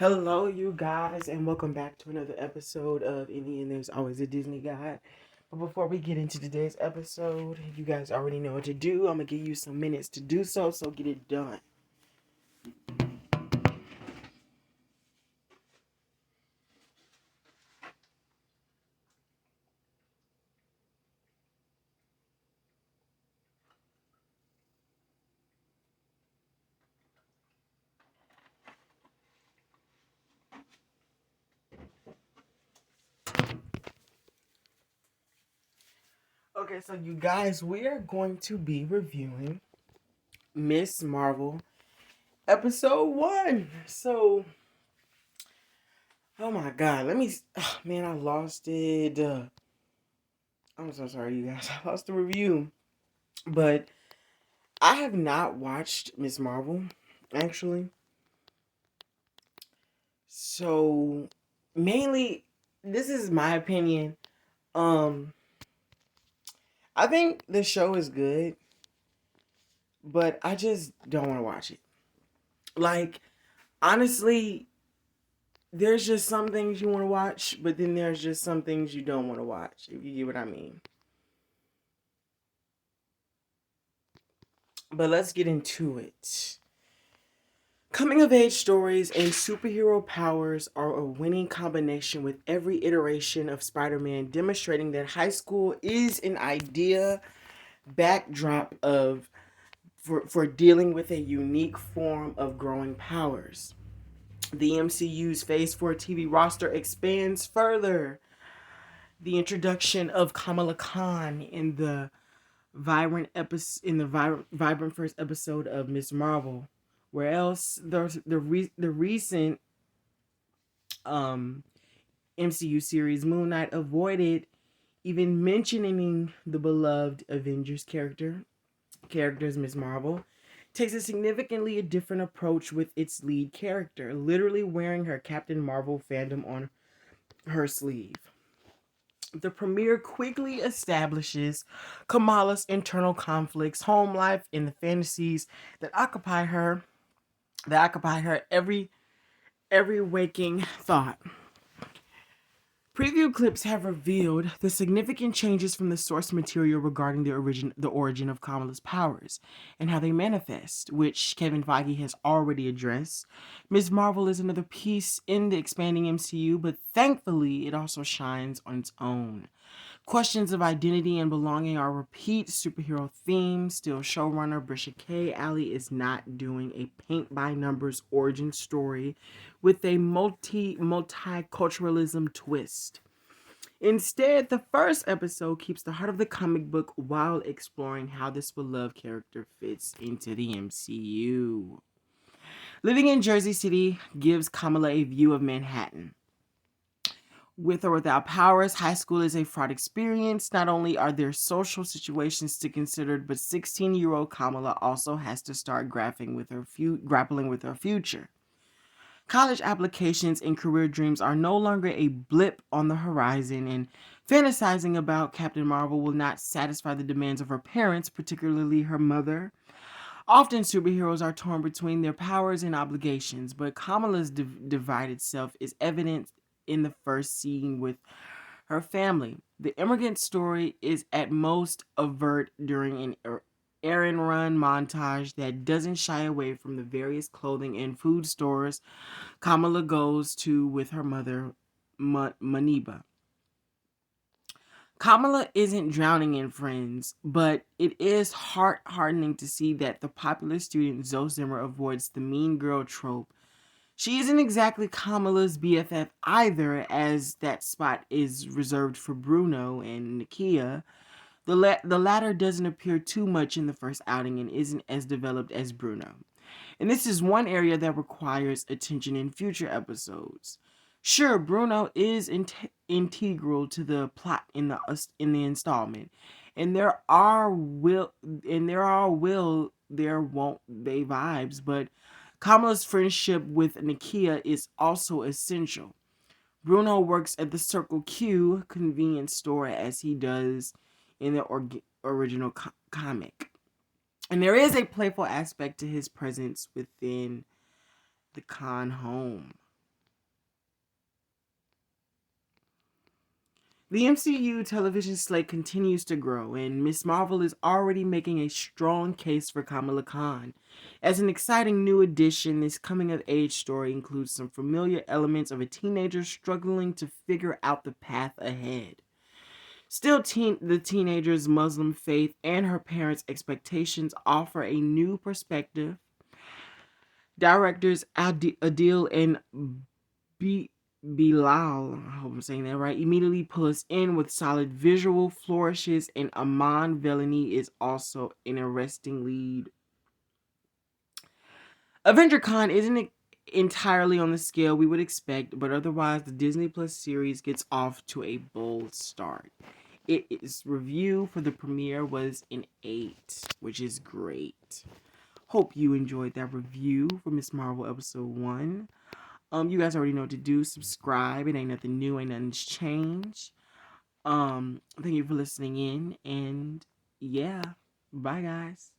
Hello, you guys, and welcome back to another episode of Any and There's Always a Disney Guy. But before we get into today's episode, you guys already know what to do. I'm gonna give you some minutes to do so get it done. Okay, so you guys, we are going to be reviewing Miss Marvel episode 1. So, oh my god, man, I lost it. I'm so sorry, you guys. I lost the review. But I have not watched Miss Marvel, actually. So mainly, this is my opinion. Um, I think the show is good, but I just don't want to watch it. Like, honestly, there's just some things you want to watch, but then there's just some things you don't want to watch, if you get what I mean. But let's get into it. Coming of age stories and superhero powers are a winning combination with every iteration of Spider Man, demonstrating that high school is an idea backdrop for dealing with a unique form of growing powers. The MCU's Phase 4 TV roster expands further. The introduction of Kamala Khan in the vibrant first episode of Miss Marvel, where else the recent um MCU series Moon Knight avoided even mentioning the beloved Avengers characters Miss Marvel takes a significantly different approach with its lead character, literally wearing her Captain Marvel fandom on her sleeve. The premiere quickly establishes Kamala's internal conflicts, home life, and the fantasies that occupy her every waking thought. Preview clips have revealed the significant changes from the source material regarding the origin of Kamala's powers and how they manifest, which Kevin Feige has already addressed. Ms. Marvel is another piece in the expanding MCU, but thankfully it also shines on its own. Questions of identity and belonging are repeat superhero themes. Still, showrunner Brisha K. Alley is not doing a paint by numbers origin story with a multiculturalism twist. Instead, the first episode keeps the heart of the comic book while exploring how this beloved character fits into the MCU. Living in Jersey City gives Kamala a view of Manhattan. With or without powers, high school is a fraught experience. Not only are there social situations to consider, but 16-year-old Kamala also has to start grappling with her future. College applications and career dreams are no longer a blip on the horizon, and fantasizing about Captain Marvel will not satisfy the demands of her parents, particularly her mother. Often, superheroes are torn between their powers and obligations, but Kamala's divided self is evident in the first scene with her family. The immigrant story is at most overt during an errand run montage that doesn't shy away from the various clothing and food stores Kamala goes to with her mother, Maniba. Kamala isn't drowning in friends, but it is heart-hardening to see that the popular student Zoe Zimmer avoids the mean girl trope. She isn't exactly Kamala's BFF either, as that spot is reserved for Bruno and Nakia. The latter doesn't appear too much in the first outing and isn't as developed as Bruno. And this is one area that requires attention in future episodes. Sure, Bruno is integral to the plot in the installment, and there won't they vibes, but Kamala's friendship with Nakia is also essential. Bruno works at the Circle Q convenience store as he does in the original comic. And there is a playful aspect to his presence within the Khan home. The MCU television slate continues to grow, and Miss Marvel is already making a strong case for Kamala Khan. As an exciting new addition, this coming of age story includes some familiar elements of a teenager struggling to figure out the path ahead. Still, the teenager's Muslim faith and her parents' expectations offer a new perspective. Directors Adil and B- Bilal, I hope I'm saying that right, immediately pull us in with solid visual flourishes, and Aman Vellani is also an arresting lead. Avenger Con isn't entirely on the scale we would expect, but otherwise, the Disney Plus series gets off to a bold start. Its review for the premiere was an 8, which is great. Hope you enjoyed that review for Miss Marvel episode 1. You guys already know what to do. Subscribe. It ain't nothing new, ain't nothing's changed. Thank you for listening in, and yeah, bye guys.